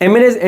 MLAs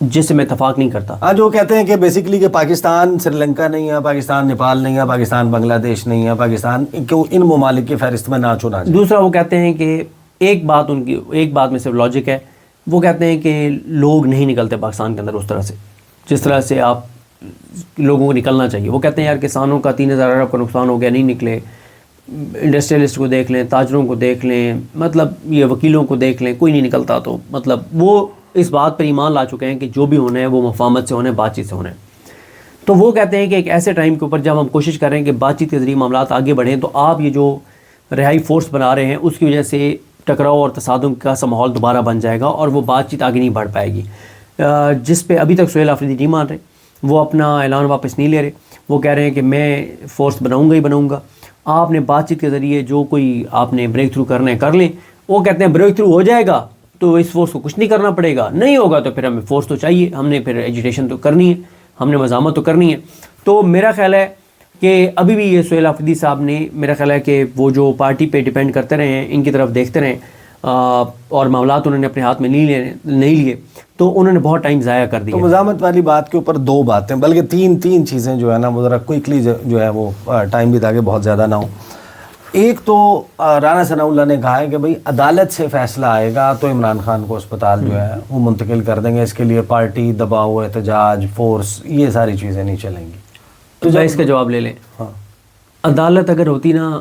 جس سے میں اتفاق نہیں کرتا. ہاں جو کہتے ہیں کہ بیسیکلی کہ پاکستان سری لنکا نہیں ہے, پاکستان نیپال نہیں ہے, پاکستان بنگلہ دیش نہیں ہے, پاکستان ان ممالک کی فہرست میں نہ چنا جائے. دوسرا وہ کہتے ہیں کہ ایک بات میں صرف لاجک ہے, وہ کہتے ہیں کہ لوگ نہیں نکلتے پاکستان کے اندر اس طرح سے جس طرح سے آپ لوگوں کو نکلنا چاہیے. وہ کہتے ہیں یار کسانوں کا 3000 ارب کا نقصان ہو گیا, نہیں نکلے. انڈسٹریلسٹ کو دیکھ لیں, تاجروں کو دیکھ لیں, مطلب یہ وکیلوں کو دیکھ لیں, کوئی نہیں نکلتا. تو مطلب وہ اس بات پر ایمان لا چکے ہیں کہ جو بھی ہونا ہے وہ مفاہمت سے ہونا ہے, بات چیت سے ہونا ہے. تو وہ کہتے ہیں کہ ایک ایسے ٹائم کے اوپر جب ہم کوشش کر رہے ہیں کہ بات چیت کے ذریعے معاملات آگے بڑھیں, تو آپ یہ جو رہائی فورس بنا رہے ہیں اس کی وجہ سے ٹکراؤ اور تصادم کا سا ماحول دوبارہ بن جائے گا اور وہ بات چیت آگے نہیں بڑھ پائے گی. جس پہ ابھی تک سہیل آفریدی نہیں مان رہے, وہ اپنا اعلان واپس نہیں لے رہے. وہ کہہ رہے ہیں کہ میں فورس بناؤں گا. آپ نے بات چیت کے ذریعے جو کوئی آپ نے بریک تھرو کرنا ہے کر لیں. وہ کہتے ہیں بریک تھرو ہو جائے گا تو اس فورس کو کچھ نہیں کرنا پڑے گا, نہیں ہوگا تو پھر ہمیں فورس تو چاہیے, ہم نے پھر ایجوٹیشن تو کرنی ہے, ہم نے مزاحمت تو کرنی ہے. تو میرا خیال ہے کہ ابھی بھی یہ سہیل آفریدی صاحب نے, میرا خیال ہے کہ وہ جو پارٹی پہ ڈیپینڈ کرتے رہے ہیں, ان کی طرف دیکھتے رہیں اور معاملات انہوں نے اپنے ہاتھ میں نہیں لیے, تو انہوں نے بہت ٹائم ضائع کر دیا. تو مزاحمت والی بات کے اوپر دو باتیں, بلکہ تین چیزیں جو ہے نا وہ ذرا کوئکلی جو ہے وہ ٹائم بھی تاکہ بہت زیادہ نہ ہو. ایک تو رانا ثناء اللہ نے کہا ہے کہ بھئی عدالت سے فیصلہ آئے گا تو عمران خان کو اسپتال جو ہے وہ منتقل کر دیں گے, اس کے لیے پارٹی, دباؤ, احتجاج, فورس, یہ ساری چیزیں نہیں چلیں گی. تو اس کا جواب لے لیں. ہاں, عدالت اگر ہوتی نا,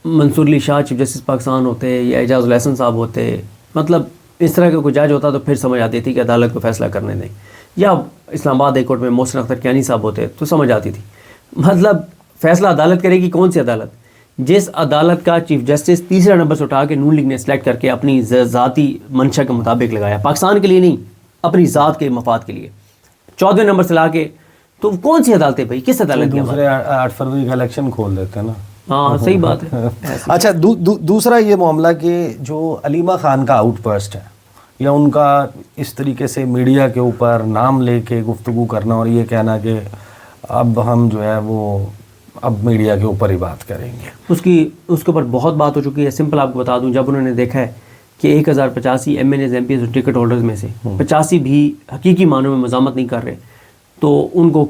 منصور علی شاہ چیف جسٹس پاکستان ہوتے یا اعجاز الحسن صاحب ہوتے, مطلب اس طرح کا کوئی جج ہوتا تو پھر سمجھ آتی تھی کہ عدالت کو فیصلہ کرنے دیں. یا اسلام آباد ہائی کورٹ میں محسن اختر کیانی صاحب ہوتے تو سمجھ آتی تھی. مطلب فیصلہ عدالت کرے گی, کون سی عدالت؟ جس عدالت کا چیف جسٹس تیسرا نمبر سے اٹھا کے نون لیگ نے سلیکٹ کر کے اپنی ذاتی منشا کے مطابق لگایا, پاکستان کے لیے نہیں, اپنی ذات کے مفاد کے لیے. 14ویں نمبر سے لا کے, تو کون سی عدالت ہے بھائی, کس عدالت کی؟ دوسرے 8 فروری کا الیکشن کھول دیتے ہیں نا. ہاں صحیح بات ہے. اچھا دوسرا یہ معاملہ کہ جو علیمہ خان کا آؤٹ برسٹ ہے, یا ان کا اس طریقے سے میڈیا کے اوپر نام لے کے گفتگو کرنا اور یہ کہنا کہ اب ہم جو ہے وہ اب میڈیا کے اوپر ہی بات کریں گے, اس کے اوپر بہت بات ہو چکی ہے. سمپل آپ کو بتا دوں, جب انہوں نے دیکھا ہے کہ 1085 M N S M P S ticket holders میں سے 85 بھی حقیقی معنوں میں مزاحمت نہیں کر رہے, تو ان کو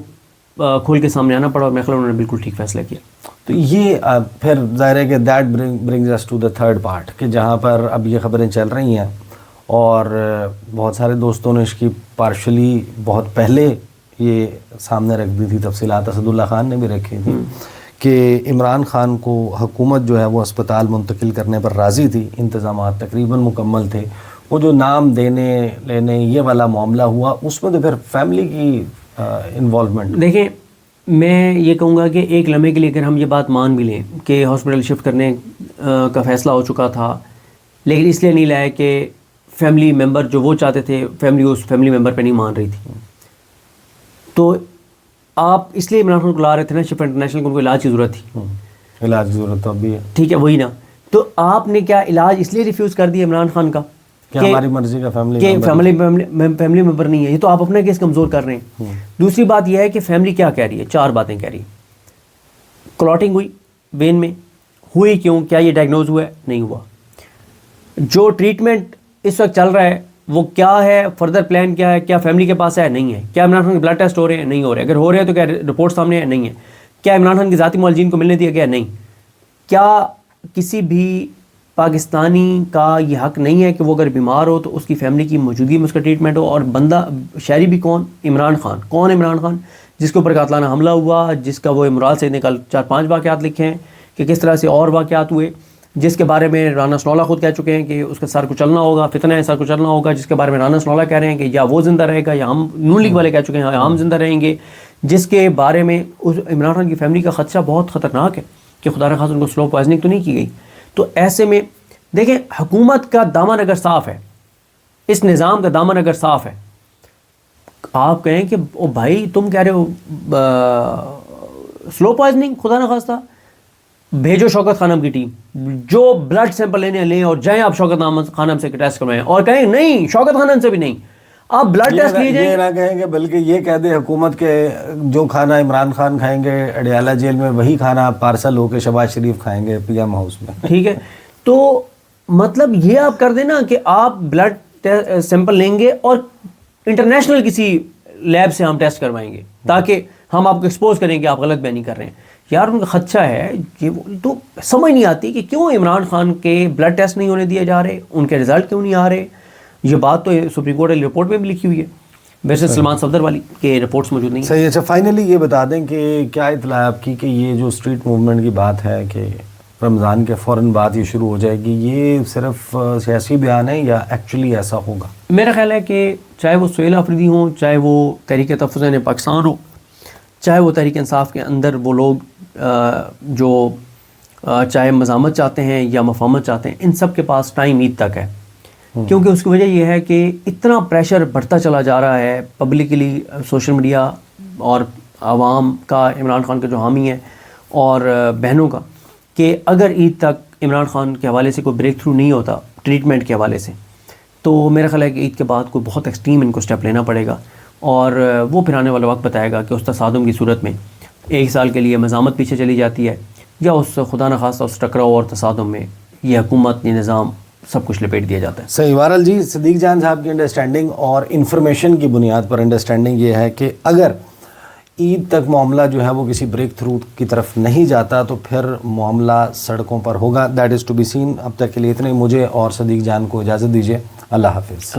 کھول کے سامنے آنا پڑا, اور میرے خیال انہوں نے بالکل ٹھیک فیصلہ کیا. تو یہ پھر ظاہر ہے کہ that brings us to the third part, کہ جہاں پر اب یہ خبریں چل رہی ہیں اور بہت سارے دوستوں نے اس کی پارشلی بہت پہلے یہ سامنے رکھ دی تھی تفصیلات, اسد اللہ خان نے بھی رکھی تھی کہ عمران خان کو حکومت جو ہے وہ اسپتال منتقل کرنے پر راضی تھی, انتظامات تقریباً مکمل تھے. وہ جو نام دینے لینے یہ والا معاملہ ہوا, اس میں تو پھر فیملی کی انوالومنٹ. دیکھیں میں یہ کہوں گا کہ ایک لمحے کے لیے اگر ہم یہ بات مان بھی لیں کہ ہاسپٹل شفٹ کرنے کا فیصلہ ہو چکا تھا, لیکن اس لیے نہیں لایا کہ فیملی ممبر جو وہ چاہتے تھے, فیملی اس فیملی ممبر پہ نہیں مان رہی تھی, تو آپ اس لیے عمران خان کو لا رہے تھے نا شفٹ انٹرنیشنل کو, ان کو علاج کی ضرورت تھی. علاج کی ضرورت تو ابھی ہے, ٹھیک ہے وہی نا. تو آپ نے کیا علاج اس لیے ریفیوز کر دیا عمران خان کا کہ ہماری مرضی کا فیملی ممبر نہیں ہے, یہ تو آپ اپنا کیس کمزور کر رہے ہیں. دوسری بات یہ ہے کہ فیملی کیا کہہ رہی ہے, 4 باتیں کہہ رہی ہے. کلاٹنگ ہوئی وین میں, ہوئی کیوں, کیا یہ ڈائگنوز ہوا ہے, نہیں ہوا. جو ٹریٹمنٹ اس وقت چل رہا ہے وہ کیا ہے, فردر پلان کیا ہے, کیا فیملی کے پاس ہے, نہیں ہے. کیا عمران خان کے بلڈ ٹیسٹ ہو رہے ہیں, نہیں ہو رہے. اگر ہو رہے ہیں تو کیا رپورٹ سامنے ہے, نہیں ہے. کیا عمران خان کے ذاتی معالجین کو ملنے دیا گیا, نہیں. کیا کسی بھی پاکستانی کا یہ حق نہیں ہے کہ وہ اگر بیمار ہو تو اس کی فیملی کی موجودگی میں اس کا ٹریٹمنٹ ہو؟ اور بندہ شہری بھی کون, عمران خان. کون عمران خان؟ جس کے اوپر قاتلانہ حملہ ہوا, جس کا وہ مراد سعید نے کل 4-5 واقعات لکھے ہیں کہ کس طرح سے اور واقعات ہوئے, جس کے بارے میں رانا ثناء اللہ خود کہہ چکے ہیں کہ اس کا سر کو چلنا ہوگا, فتنہ ہے, سر کو چلنا ہوگا, جس کے بارے میں رانا ثناء اللہ کہہ رہے ہیں کہ یا وہ زندہ رہے گا یا ہم نون لیگ والے کہہ چکے ہیں ہم زندہ رہیں گے, جس کے بارے میں اس عمران خان کی فیملی کا خدشہ بہت خطرناک ہے کہ خدا نخواستہ ان کو سلو پوائزننگ تو نہیں کی گئی. تو ایسے میں دیکھیں حکومت کا دامن اگر صاف ہے, اس نظام کا دامن اگر صاف ہے, آپ کہیں کہ او بھائی تم کہہ رہے ہو سلو پوائزننگ, خدا نخواستہ بھیجو شوکت خانم کی ٹیم, جو بلڈ سیمپل لینے لیں اور جائیں آپ شوکت خانم سے ٹیسٹ کروائیں, اور کہیں نہیں شوکت خانم سے بھی نہیں, آپ بلڈ ٹیسٹ لیجیے. یہ نہ کہیں گے بلکہ یہ کہہ دے حکومت کے جو کھانا عمران خان کھائیں گے اڈیالہ جیل میں وہی کھانا پارسل ہو کے شہباز شریف کھائیں گے پی ایم ہاؤس میں. ٹھیک ہے, تو مطلب یہ آپ کر دیں نا کہ آپ بلڈ سیمپل لیں گے اور انٹرنیشنل کسی لیب سے ہم ٹیسٹ کروائیں گے تاکہ ہم آپ کو ایکسپوز کریں کہ آپ غلط بیانی کر رہے ہیں. یار ان کا خدشہ ہے یہ تو سمجھ نہیں آتی کہ کیوں عمران خان کے بلڈ ٹیسٹ نہیں ہونے دیے جا رہے, ان کے رزلٹ کیوں نہیں آ رہے. یہ بات تو سپریم کورٹ والی رپورٹ میں بھی لکھی ہوئی ہے, ویسے سلمان صفدر والی کہ رپورٹس موجود نہیں ہیں. صحیح. اچھا فائنلی یہ بتا دیں کہ کیا اطلاع آپ کی کہ یہ جو اسٹریٹ موومنٹ کی بات ہے کہ رمضان کے فوراً بعد یہ شروع ہو جائے گی, یہ صرف سیاسی بیان ہے یا ایکچولی ایسا ہوگا؟ میرا خیال ہے کہ چاہے وہ سہیل آفریدی ہوں, چاہے وہ تحریک تحفظ پاکستان ہو, چاہے وہ تحریک انصاف کے اندر وہ لوگ جو چاہے مزاحمت چاہتے ہیں یا مفاہمت چاہتے ہیں, ان سب کے پاس ٹائم عید تک ہے. کیونکہ اس کی وجہ یہ ہے کہ اتنا پریشر بڑھتا چلا جا رہا ہے پبلکلی, سوشل میڈیا اور عوام کا عمران خان کا جو حامی ہے اور بہنوں کا, کہ اگر عید تک عمران خان کے حوالے سے کوئی بریک تھرو نہیں ہوتا ٹریٹمنٹ کے حوالے سے, تو میرا خیال ہے کہ عید کے بعد کوئی بہت ایکسٹریم ان کو اسٹیپ لینا پڑے گا, اور وہ پھر آنے والا وقت بتائے گا کہ اس تصادم کی صورت میں 1 سال کے لیے مزاحمت پیچھے چلی جاتی ہے, یا اس خدا نخواستہ اس ٹکراؤ اور تصادم میں یہ حکومت, یہ نظام سب کچھ لپیٹ دیا جاتا ہے. صحیح. بہرحال جی, صدیق جان صاحب کی انڈرسٹینڈنگ اور انفارمیشن کی بنیاد پر انڈرسٹینڈنگ یہ ہے کہ اگر عید تک معاملہ جو ہے وہ کسی بریک تھرو کی طرف نہیں جاتا تو پھر معاملہ سڑکوں پر ہوگا. That is to be seen. اب تک کے لیے اتنے, مجھے اور صدیق جان کو اجازت دیجیے. اللہ حافظ.